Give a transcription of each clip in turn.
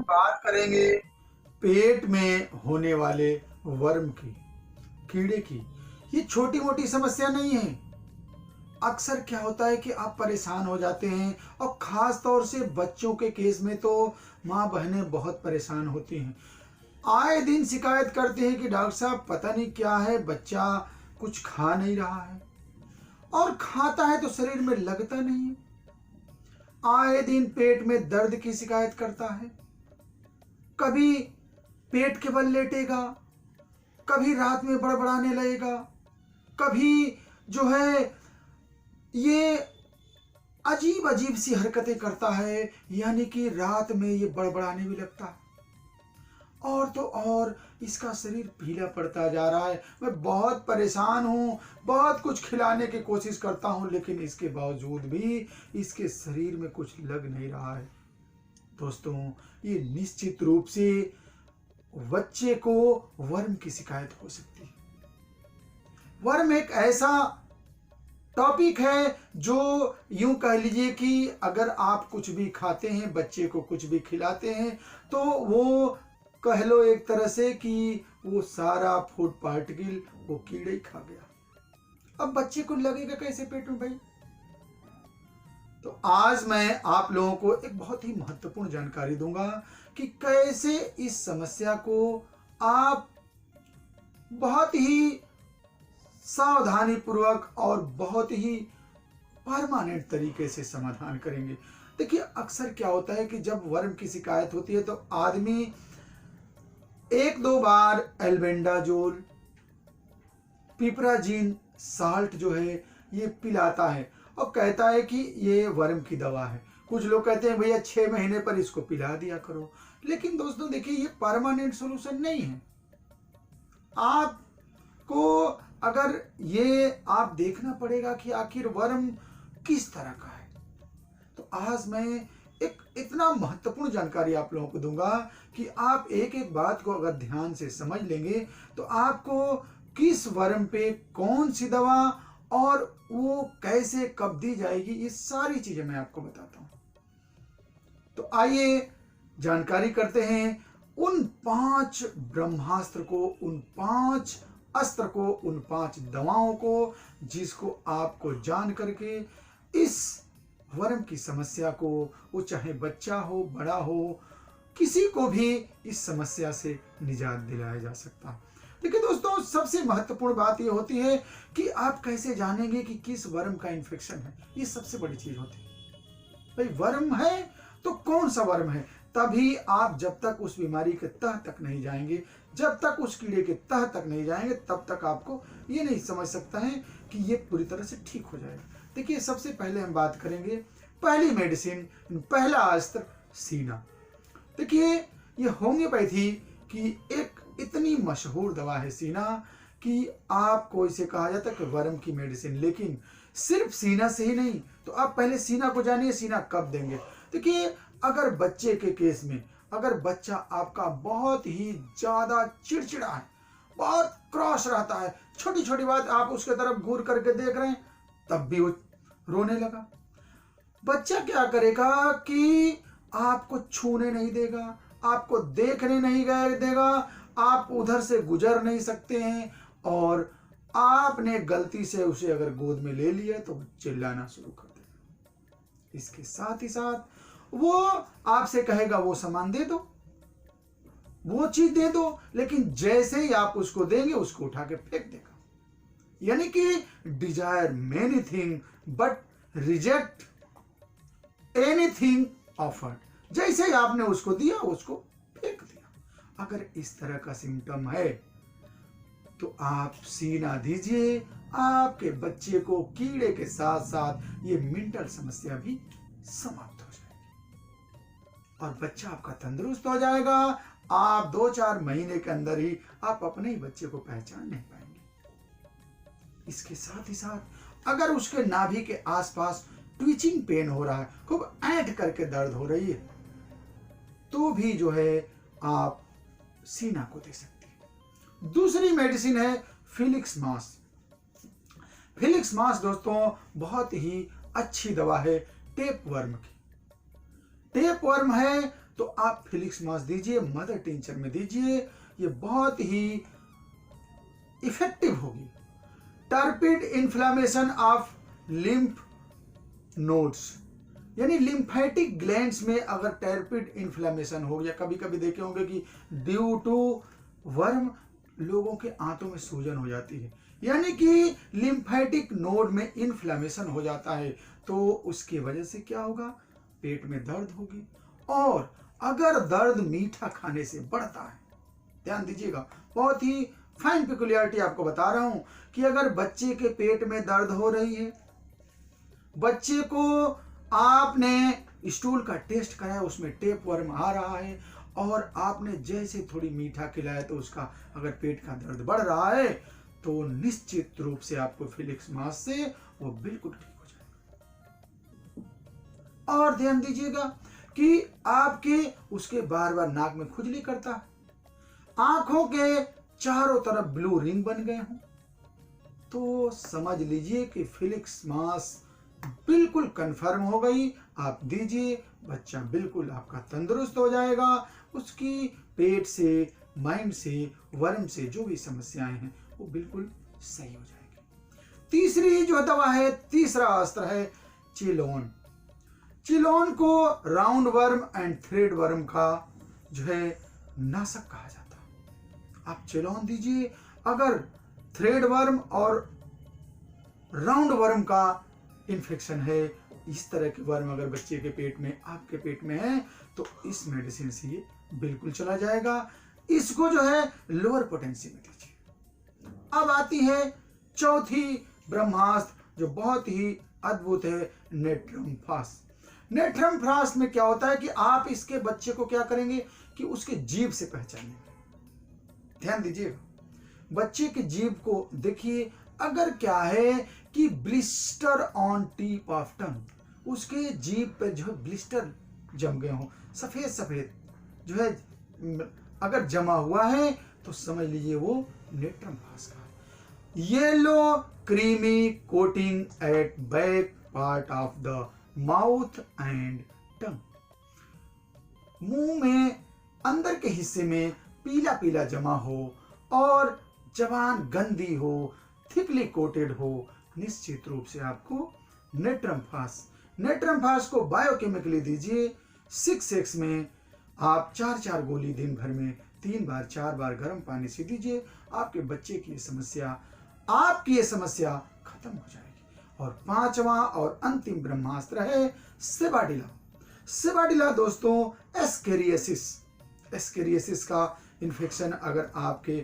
बात करेंगे पेट में होने वाले वर्म की, कीड़े की। ये छोटी मोटी समस्या नहीं है। अक्सर क्या होता है कि आप परेशान हो जाते हैं, और खास तौर से बच्चों के केस में तो माँ बहनें बहुत परेशान होती हैं। आए दिन शिकायत करते हैं कि डॉक्टर साहब पता नहीं क्या है, बच्चा कुछ खा नहीं रहा है, और खाता है तो शरीर में लगता नहीं है। आए दिन पेट में दर्द की शिकायत करता है, कभी पेट के बल लेटेगा, कभी रात में बड़बड़ाने लगेगा, कभी जो है ये अजीब अजीब सी हरकतें करता है, यानी कि रात में ये बड़बड़ाने भी लगता है। और तो और इसका शरीर पीला पड़ता जा रहा है। मैं बहुत परेशान हूँ, बहुत कुछ खिलाने की कोशिश करता हूँ, लेकिन इसके बावजूद भी इसके शरीर में कुछ लग नहीं रहा है। दोस्तों, ये निश्चित रूप से बच्चे को वर्म की शिकायत हो सकती है। वर्म एक ऐसा टॉपिक है जो यूं कह लीजिए कि अगर आप कुछ भी खाते हैं, बच्चे को कुछ भी खिलाते हैं, तो वो कह लो एक तरह से कि वो सारा फूड पार्टिकल वो कीड़े ही खा गया। अब बच्चे को लगेगा कैसे पेट में भाई? तो आज मैं आप लोगों को एक बहुत ही महत्वपूर्ण जानकारी दूंगा कि कैसे इस समस्या को आप बहुत ही सावधानी पूर्वक और बहुत ही परमानेंट तरीके से समाधान करेंगे। देखिए, अक्सर क्या होता है कि जब वर्म की शिकायत होती है तो आदमी एक दो बार एल्बेंडाजोल, पिपराजिन साल्ट जो है ये पिलाता है और कहता है कि ये वर्म की दवा है। कुछ लोग कहते हैं भैया 6 महीने पर इसको पिला दिया करो, लेकिन दोस्तों देखिए, ये परमानेंट सॉल्यूशन नहीं है। आपको अगर ये आप देखना पड़ेगा कि आखिर वर्म किस तरह का है। तो आज मैं एक इतना महत्वपूर्ण जानकारी आप लोगों को दूंगा कि आप एक एक बात को अगर ध्यान से समझ लेंगे तो आपको किस वर्म पे कौन सी दवा और वो कैसे कब दी जाएगी, ये सारी चीजें मैं आपको बताता हूं। तो आइए जानकारी करते हैं उन 5 ब्रह्मास्त्र को, उन 5 अस्त्र को, उन 5 दवाओं को, जिसको आपको जान करके इस वर्म की समस्या को, वो चाहे बच्चा हो बड़ा हो, किसी को भी इस समस्या से निजात दिलाया जा सकता है। देखिए दोस्तों, सबसे महत्वपूर्ण बात ये होती है कि आप कैसे जानेंगे कि किस वर्म का इन्फेक्शन है। ये सबसे बड़ी चीज होती है। भाई वर्म है तो कौन सा वर्म है, तभी आप जब तक उस बीमारी के तह तक नहीं जाएंगे, जब तक उस कीड़े के तह तक नहीं जाएंगे, तब तक आपको ये नहीं समझ सकता है कि ये पूरी तरह से ठीक हो जाएगा। देखिए, सबसे पहले हम बात करेंगे पहली मेडिसिन, पहला अस्त्र सीना। देखिए, ये होम्योपैथी की एक इतनी मशहूर दवा है सीना कि आपको इसे कहा जाता है कि वर्म की मेडिसिन। लेकिन सिर्फ सीना से ही नहीं, तो आप पहले सीना को जानिए, सीना कब देंगे। देखिए, अगर बच्चे के केस में अगर बच्चा आपका बहुत ही ज्यादा चिड़चिड़ा है, बहुत क्रॉस रहता है, छोटी छोटी बात आप उसके तरफ घूर करके देख रहे हैं, तब भी वो रोने लगा, बच्चा क्या करेगा कि आपको छूने नहीं देगा, आपको देखने नहीं देगा, आप उधर से गुजर नहीं सकते हैं, और आपने गलती से उसे अगर गोद में ले लिया तो चिल्लाना शुरू कर देगा। इसके साथ ही साथ वो आपसे कहेगा वो सामान दे दो, वो चीज दे दो, लेकिन जैसे ही आप उसको देंगे उसको उठा के फेंक देगा। यानी कि desire many thing but reject anything offered. जैसे ही आपने उसको दिया उसको फेंक दिया। अगर इस तरह का सिम्टम है तो आप सीना दीजिए, आपके बच्चे को कीड़े के साथ साथ ये मेंटल समस्या भी समाप्त हो जाएगी और बच्चा आपका तंदुरुस्त हो जाएगा। आप 2-4 महीने के अंदर ही आप अपने ही बच्चे को पहचान नहीं पाएंगे। इसके साथ ही साथ अगर उसके नाभि के आसपास ट्विचिंग पेन हो रहा है, खूब ऐंठ करके दर्द हो रही है, तो भी जो है आप सीना को दे सकते हैं। दूसरी मेडिसिन है फिलिक्स मास। फिलिक्स मास दोस्तों बहुत ही अच्छी दवा है टेप वर्म की। टेप वर्म है तो आप फिलिक्स मास दीजिए, मदर टिंचर में दीजिए, ये बहुत ही इफेक्टिव होगी। टर्पिड इन्फ्लामेशन ऑफ लिम्फ नोड्स, यानी लिम्फेटिक ग्लैंड्स में अगर टर्पिड इन्फ्लामेशन हो, या कभी कभी देखे होंगे कि ड्यू टू वर्म लोगों के आंतों में सूजन हो जाती है, यानी कि लिम्फेटिक नोड में इन्फ्लामेशन हो जाता है, तो उसकी वजह से क्या होगा, पेट में दर्द होगी। और अगर दर्द मीठा खाने से बढ़ता है, ध्यान दीजिएगा, बहुत ही फाइन पिकुलियरिटी आपको बता रहा हूं कि अगर बच्चे के पेट में दर्द हो रही है, बच्चे को आपने स्टूल का टेस्ट कराया, उसमें टेप वर्म आ रहा है, और आपने जैसे थोड़ी मीठा खिलाया तो उसका अगर पेट का दर्द बढ़ रहा है, तो निश्चित रूप से आपको फिलिक्स मास से वो बिल्कुल ठीक हो जाएगा। और ध्यान दीजिएगा कि आपके उसके बार बार नाक में खुजली करता है, आंखों के चारों तरफ ब्लू रिंग बन गए हों, तो समझ लीजिए कि फिलिक्स मास बिल्कुल कंफर्म हो गई। आप दीजिए, बच्चा बिल्कुल आपका तंदुरुस्त हो जाएगा, उसकी पेट से, माइंड से, वर्म से जो भी समस्याएं हैं वो बिल्कुल सही हो जाएगी। तीसरी जो दवा है, तीसरा अस्त्र है चिलोन। चिलोन को round worm and thread worm का जो है नाशक कहा जाता है। आप चिलोन दीजिए, अगर थ्रेड वर्म और राउंड वर्म का इन्फेक्शन है, इस तरह के वर्म अगर बच्चे के पेट में, आपके पेट में है, तो इस मेडिसिन से ये बिल्कुल चला जाएगा। इसको जो है लोअर पोटेंसी में दीजिए। अब आती है चौथी ब्रह्मास्त्र जो बहुत ही अद्भुत है, नेट्रम फास। नेट्रम फास में क्या होता है कि आप इसके बच्चे को क्या करेंगे कि उसके जीभ से पहचानेंगे। ध्यान दीजिएगा, बच्चे के जीभ को देखिए, अगर क्या है कि blister on tip of tongue, उसके जीभ पे जो ब्लिस्टर जम गए हो, सफेद सफेद जो है अगर जमा हुआ है, तो समझ लीजिए वो नेट्रम फास का है। Yellow creamy coating at back part of the mouth and tongue, मुंह में अंदर के हिस्से में पीला पीला जमा हो और जबान गंदी हो, थिकली कोटेड हो, निश्चित रूप से आपको नेट्रम फास को बायोकेमिकली दीजिए। 6x में आप 4-4 गोली दिन भर में 3 बार 4 बार गर्म पानी से दीजिए। आपके बच्चे की आपकी ये समस्या खत्म हो जाएगी। और 5वां और अंतिम ब्रह्मास्त्र है सेबाडिला। सेबाडिला दोस्तों एस्केरियासिस का इन्फेक्शन अगर आपके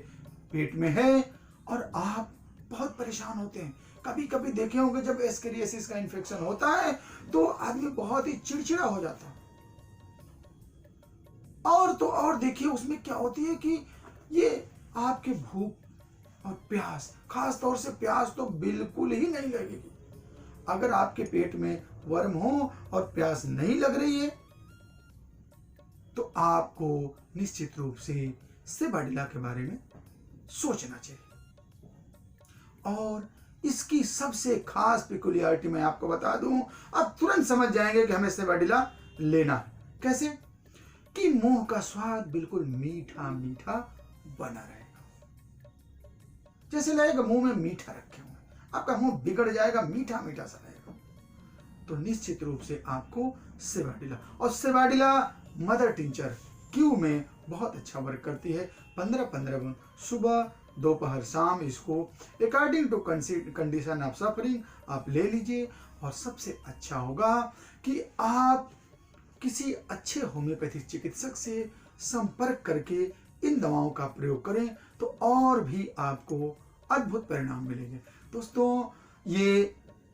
पेट में है और आप बहुत परेशान होते हैं, कभी कभी देखे होंगे जब एस्केरियासिस का इन्फेक्शन होता है तो आदमी बहुत ही चिड़चिड़ा हो जाता है। और तो और देखिए उसमें क्या होती है कि ये आपके भूख और प्यास, खास तौर से प्यास तो बिल्कुल ही नहीं लगेगी। अगर आपके पेट में वर्म हो और प्यास नहीं लग रही है तो आपको निश्चित रूप से सेबाडिला के बारे में सोचना चाहिए। और इसकी सबसे खास पिकुलियरिटी मैं आपको बता दूं, आप तुरंत समझ जाएंगे कि हमें सेबाडिला लेना है। कैसे कि मुंह का स्वाद बिल्कुल मीठा मीठा बना रहेगा, जैसे लगेगा मुंह में मीठा रखे हुए, आपका मुंह बिगड़ जाएगा, मीठा मीठा सा रहेगा। तो निश्चित रूप से आपको सेबाडिला, और सेबाडिला मदर टिंचर क्यू में बहुत अच्छा वर्क करती है। 15-15 गुण सुबह दोपहर शाम इसको according to condition of suffering आप ले लीजिए। और सबसे अच्छा होगा कि आप किसी अच्छे होम्योपैथिक चिकित्सक से संपर्क करके इन दवाओं का प्रयोग करें तो और भी आपको अद्भुत परिणाम मिलेंगे। दोस्तों, ये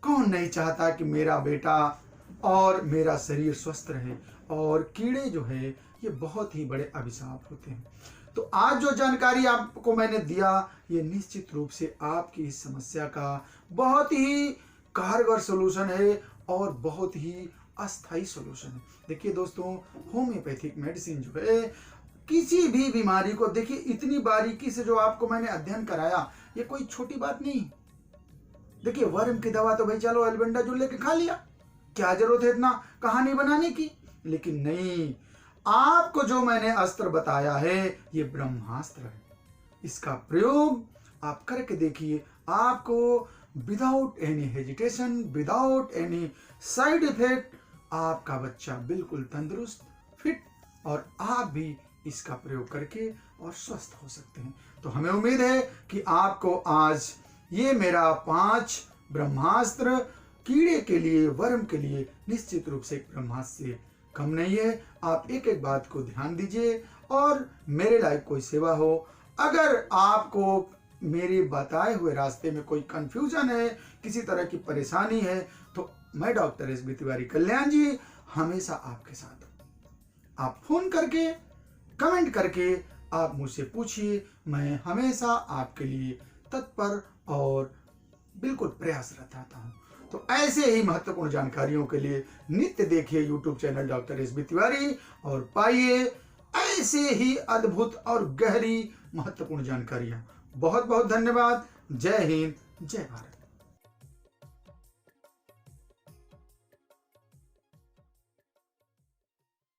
कौन नहीं चाहता कि मेरा बेटा और मेरा शरीर स्वस्थ रहे, और कीड़े जो है ये बहुत ही बड़े अभिशाप होते हैं। तो आज जो जानकारी आपको मैंने दिया ये निश्चित रूप से आपकी इस समस्या का बहुत ही कारगर सलूशन है और बहुत ही अस्थायी सलूशन है। देखिए दोस्तों, होम्योपैथिक मेडिसिन जो है किसी भी बीमारी को, देखिए इतनी बारीकी से जो आपको मैंने अध्ययन कराया ये कोई छोटी बात नहीं। देखिए वर्म की दवा तो भाई चलो एल्बेंडाजोल लेके खा लिया, क्या जरूरत है इतना कहानी बनाने की। लेकिन नहीं, आपको जो मैंने अस्त्र बताया है ये ब्रह्मास्त्र है। इसका प्रयोग आप करके देखिए, आपको without any hesitation, without any side effect आपका बच्चा बिल्कुल तंदुरुस्त, फिट, और आप भी इसका प्रयोग करके और स्वस्थ हो सकते हैं। तो हमें उम्मीद है कि आपको आज ये मेरा 5 ब्रह्मास्त्र कीड़े के लिए, वर्म के लिए निश्चित रूप से एक ब्रह्मास्त्र से कम नहीं है। आप एक एक बात को ध्यान दीजिए और मेरे लायक कोई सेवा हो। अगर आपको मेरे बताए हुए रास्ते में कोई कंफ्यूजन है, किसी तरह की परेशानी है, तो मैं डॉक्टर एस बी तिवारी कल्याण जी हमेशा आपके साथ हूँ। आप फोन करके, कमेंट करके आप मुझसे पूछिए, मैं हमेशा आपके लिए तत्पर और बिल्कुल प्रयासरत रहता हूँ। तो ऐसे ही महत्वपूर्ण जानकारियों के लिए नित्य देखिए YouTube channel doctor S B Tiwari और पाइए ऐसे ही अद्भुत और गहरी महत्वपूर्ण जानकारियां। बहुत बहुत धन्यवाद। जय हिंद, जय भारत।